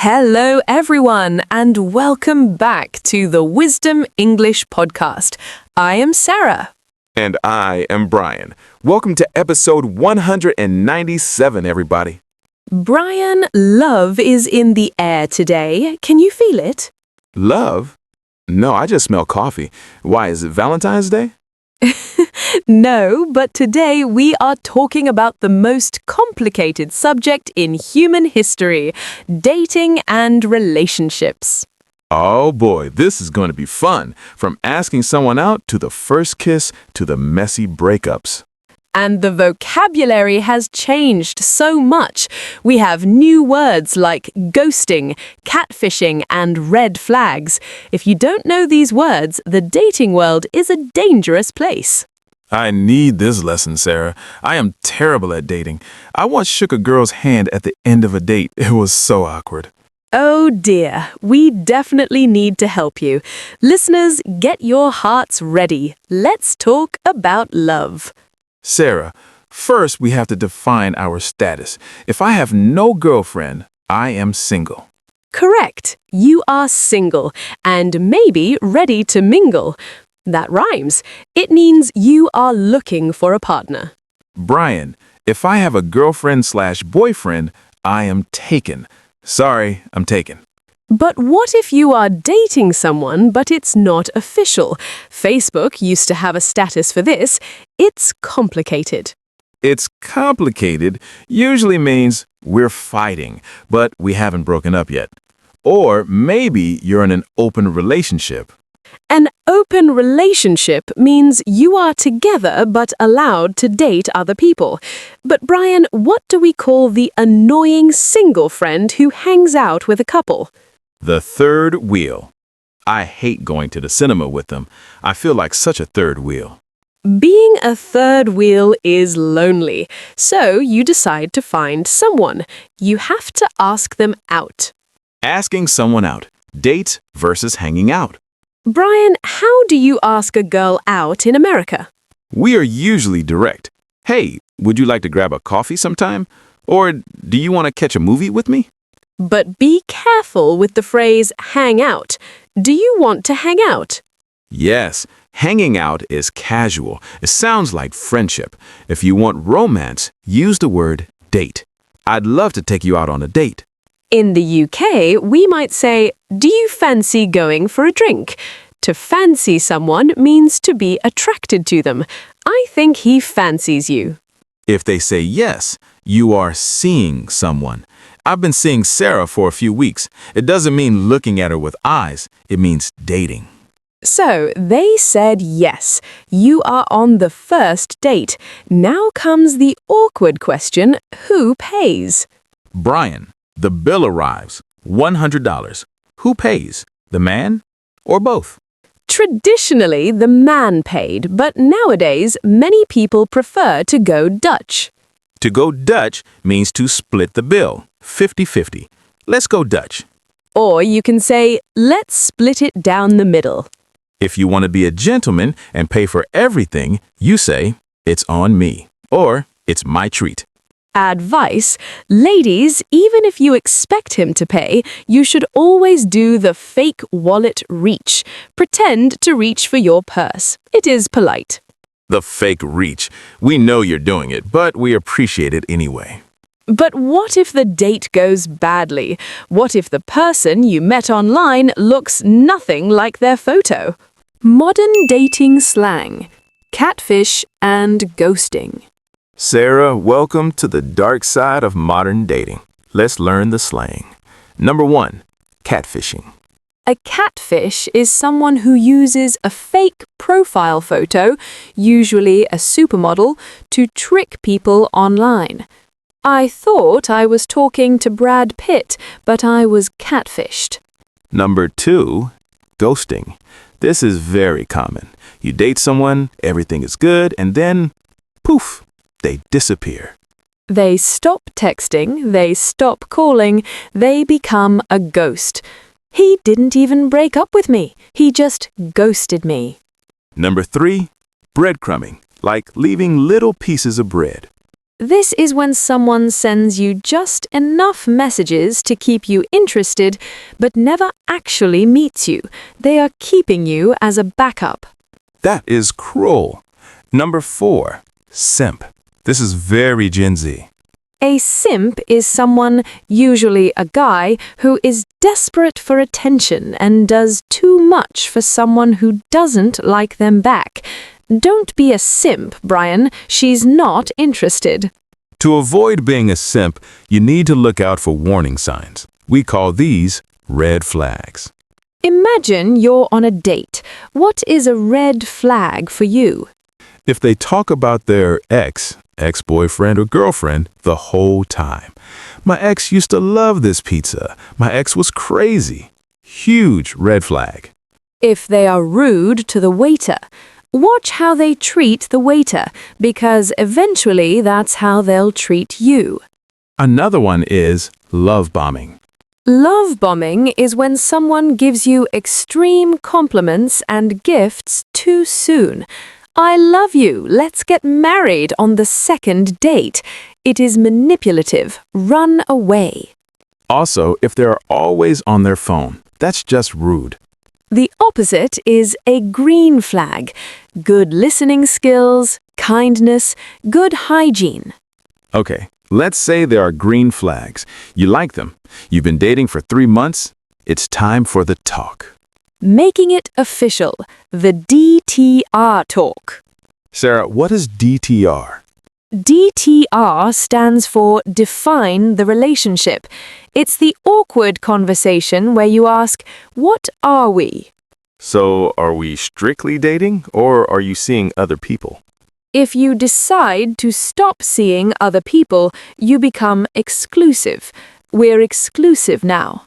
Hello, everyone, and welcome back to the Wisdom English podcast. I am Sarah. And I am Brian. Welcome to episode 197, everybody. Brian, love is in the air today. Can you feel it? Love? No, I just smell coffee. Why, is it Valentine's Day? No, but today we are talking about the most complicated subject in human history, dating and relationships. Oh boy, this is going to be fun. From asking someone out to the first kiss to the messy breakups. And the vocabulary has changed so much. We have new words like ghosting, catfishing, and red flags. If you don't know these words, the dating world is a dangerous place. I need this lesson, Sarah. I am terrible at dating. I once shook a girl's hand at the end of a date. It was so awkward. Oh dear, we definitely need to help you. Listeners, get your hearts ready. Let's talk about love. Sarah, first we have to define our status. If I have no girlfriend, I am single. Correct. You are single and maybe ready to mingle. That rhymes. It means you are looking for a partner. Brian, if I have a girlfriend/boyfriend, I am taken. Sorry, I'm taken. But what if you are dating someone but it's not official? Facebook used to have a status for this. It's complicated. It's complicated usually means we're fighting, but we haven't broken up yet. Or maybe you're in an open relationship. An open relationship means you are together but allowed to date other people. But Brian, what do we call the annoying single friend who hangs out with a couple? The third wheel. I hate going to the cinema with them. I feel like such a third wheel. Being a third wheel is lonely, so you decide to find someone. You have to ask them out. Asking someone out. Dates versus hanging out. Brian, how do you ask a girl out in America? We are usually direct. Hey, would you like to grab a coffee sometime? Or do you want to catch a movie with me? But be careful with the phrase hang out. Do you want to hang out? Yes, hanging out is casual. It sounds like friendship. If you want romance, use the word date. I'd love to take you out on a date. In the UK, we might say, do you fancy going for a drink? To fancy someone means to be attracted to them. I think he fancies you. If they say yes, you are seeing someone. I've been seeing Sarah for a few weeks. It doesn't mean looking at her with eyes. It means dating. So, they said yes. You are on the first date. Now comes the awkward question, who pays? Brian, the bill arrives. $100. Who pays? The man or both? Traditionally, the man paid, but nowadays, many people prefer to go Dutch. To go Dutch means to split the bill, 50-50. Let's go Dutch. Or you can say, let's split it down the middle. If you want to be a gentleman and pay for everything, you say, it's on me, or it's my treat. Advice: ladies, even if you expect him to pay, you should always do the fake wallet reach. Pretend to reach for your purse. It is polite. The fake reach. We know you're doing it, but we appreciate it anyway. But what if the date goes badly? What if the person you met online looks nothing like their photo? Modern dating slang, catfish and ghosting. Sarah, welcome to the dark side of modern dating. Let's learn the slang. Number 1, catfishing. A catfish is someone who uses a fake profile photo, usually a supermodel, to trick people online. I thought I was talking to Brad Pitt, but I was catfished. Number 2, ghosting. This is very common. You date someone, everything is good, and then, poof, they disappear. They stop texting, they stop calling, they become a ghost. He didn't even break up with me. He just ghosted me. Number 3, breadcrumbing, like leaving little pieces of bread. This is when someone sends you just enough messages to keep you interested, but never actually meets you. They are keeping you as a backup. That is cruel. Number 4, simp. This is very Gen Z. A simp is someone, usually a guy, who is desperate for attention and does too much for someone who doesn't like them back. Don't be a simp, Brian. She's not interested. To avoid being a simp, you need to look out for warning signs. We call these red flags. Imagine you're on a date. What is a red flag for you? If they talk about their ex-boyfriend or girlfriend the whole time. My ex used to love this pizza. My ex was crazy. Huge red flag. If they are rude to the waiter, watch how they treat the waiter, because eventually that's how they'll treat you. Another one is love bombing. Love bombing is when someone gives you extreme compliments and gifts too soon. I love you. Let's get married on the second date. It is manipulative. Run away. Also, if they're always on their phone, that's just rude. The opposite is a green flag. Good listening skills, kindness, good hygiene. Okay, let's say there are green flags. You like them. You've been dating for 3 months. It's time for the talk. Making it official. The DTR talk. Sarah, what is DTR? DTR stands for define the relationship. It's the awkward conversation where you ask, what are we? So, are we strictly dating, or are you seeing other people? If you decide to stop seeing other people, you become exclusive. We're exclusive now.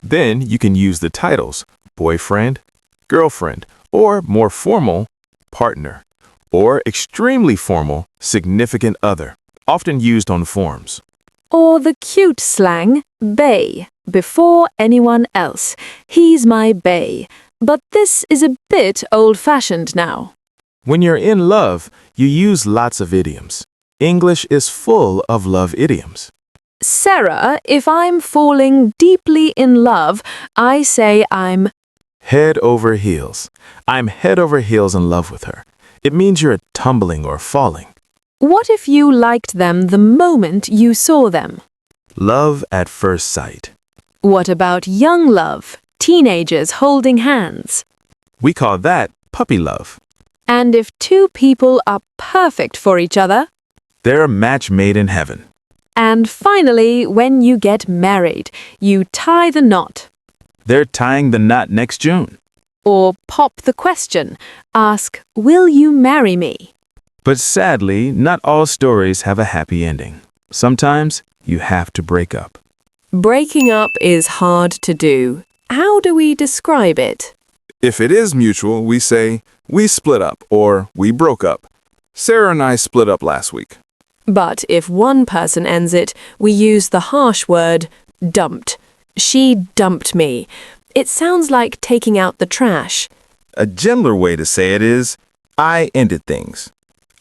Then you can use the titles, boyfriend, girlfriend, or more formal, partner, or extremely formal, significant other, often used on forms. Or the cute slang, bae, before anyone else. He's my bae. But this is a bit old-fashioned now. When you're in love, you use lots of idioms. English is full of love idioms. Sarah, if I'm falling deeply in love, I say I'm Head over heels. I'm head over heels in love with her. It means you're tumbling or falling. What if you liked them the moment you saw them? Love at first sight. What about young love, teenagers holding hands? We call that puppy love. And if two people are perfect for each other? They're a match made in heaven. And finally, when you get married, you tie the knot. They're tying the knot next June. Or pop the question, ask, will you marry me? But sadly, not all stories have a happy ending. Sometimes you have to break up. Breaking up is hard to do. How do we describe it? If it is mutual, we say, we split up or we broke up. Sarah and I split up last week. But if one person ends it, we use the harsh word, dumped. She dumped me. It sounds like taking out the trash. A gentler way to say it is, I ended things.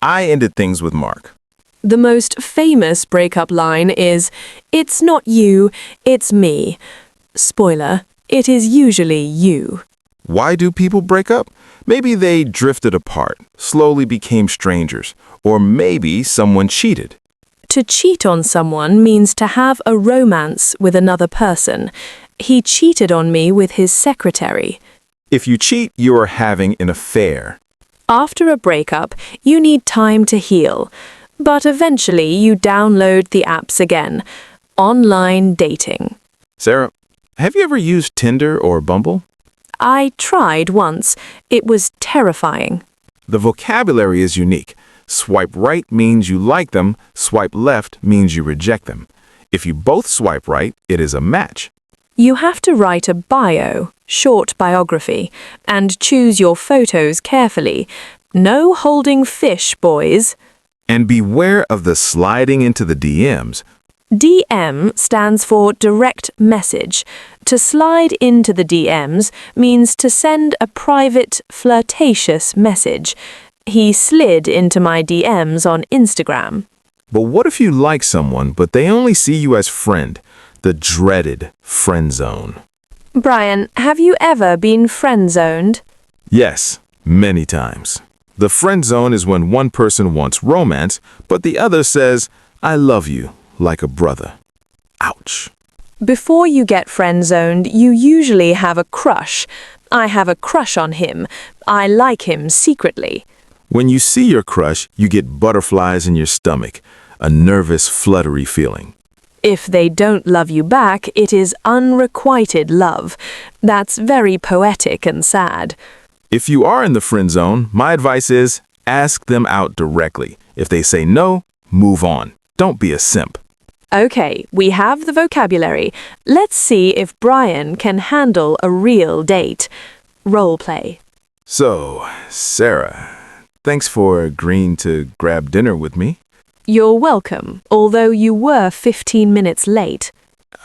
I ended things with Mark. The most famous breakup line is, it's not you, it's me. Spoiler, it is usually you. Why do people break up? Maybe they drifted apart, slowly became strangers, or maybe someone cheated. To cheat on someone means to have a romance with another person. He cheated on me with his secretary. If you cheat, you are having an affair. After a breakup, you need time to heal. But eventually you download the apps again. Online dating. Sarah, have you ever used Tinder or Bumble? I tried once. It was terrifying. The vocabulary is unique. Swipe right means you like them, swipe left means you reject them. If you both swipe right, it is a match. You have to write a bio, short biography, and choose your photos carefully. No holding fish, boys. And beware of the sliding into the DMs. DM stands for direct message. To slide into the DMs means to send a private, flirtatious message. He slid into my DMs on Instagram. But what if you like someone, but they only see you as friend? The dreaded friend zone. Brian, have you ever been friend-zoned? Yes, many times. The friend zone is when one person wants romance, but the other says, I love you, like a brother. Ouch. Before you get friend-zoned, you usually have a crush. I have a crush on him. I like him secretly. When you see your crush, you get butterflies in your stomach, a nervous, fluttery feeling. If they don't love you back, it is unrequited love. That's very poetic and sad. If you are in the friend zone, my advice is ask them out directly. If they say no, move on. Don't be a simp. Okay, we have the vocabulary. Let's see if Brian can handle a real date. Role play. So, Sarah, thanks for agreeing to grab dinner with me. You're welcome, although you were 15 minutes late.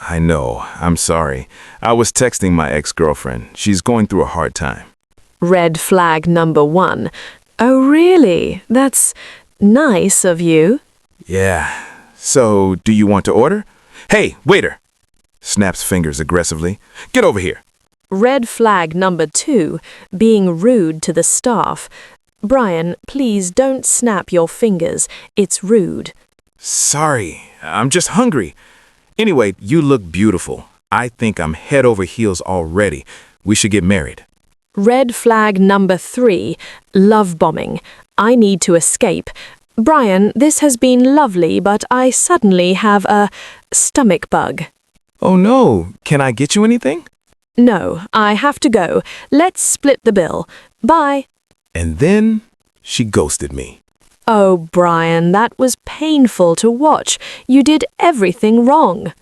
I know, I'm sorry. I was texting my ex-girlfriend. She's going through a hard time. Red flag number 1. Oh, really? That's nice of you. Yeah. So, do you want to order? Hey, waiter! Snaps fingers aggressively. Get over here. Red flag number 2. Being rude to the staff. Brian, please don't snap your fingers. It's rude. Sorry, I'm just hungry. Anyway, you look beautiful. I think I'm head over heels already. We should get married. Red flag number 3. Love bombing. I need to escape. Brian, this has been lovely, but I suddenly have a stomach bug. Oh no, can I get you anything? No, I have to go. Let's split the bill. Bye. And then she ghosted me. Oh, Brian, that was painful to watch. You did everything wrong.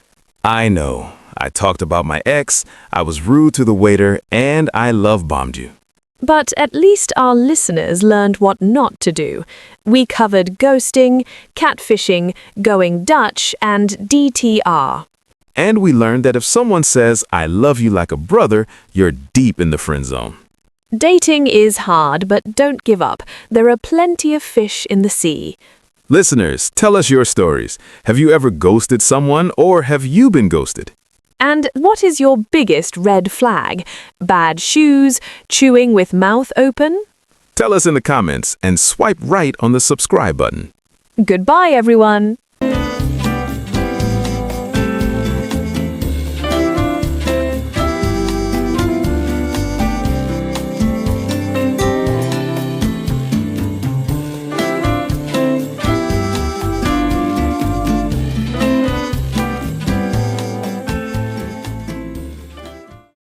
I know. I talked about my ex, I was rude to the waiter, and I love bombed you. But at least our listeners learned what not to do. We covered ghosting, catfishing, going Dutch, and DTR. And we learned that if someone says, I love you like a brother, you're deep in the friend zone. Dating is hard, but don't give up. There are plenty of fish in the sea. Listeners, tell us your stories. Have you ever ghosted someone, or have you been ghosted? And what is your biggest red flag? Bad shoes? Chewing with mouth open? Tell us in the comments and swipe right on the subscribe button. Goodbye, everyone.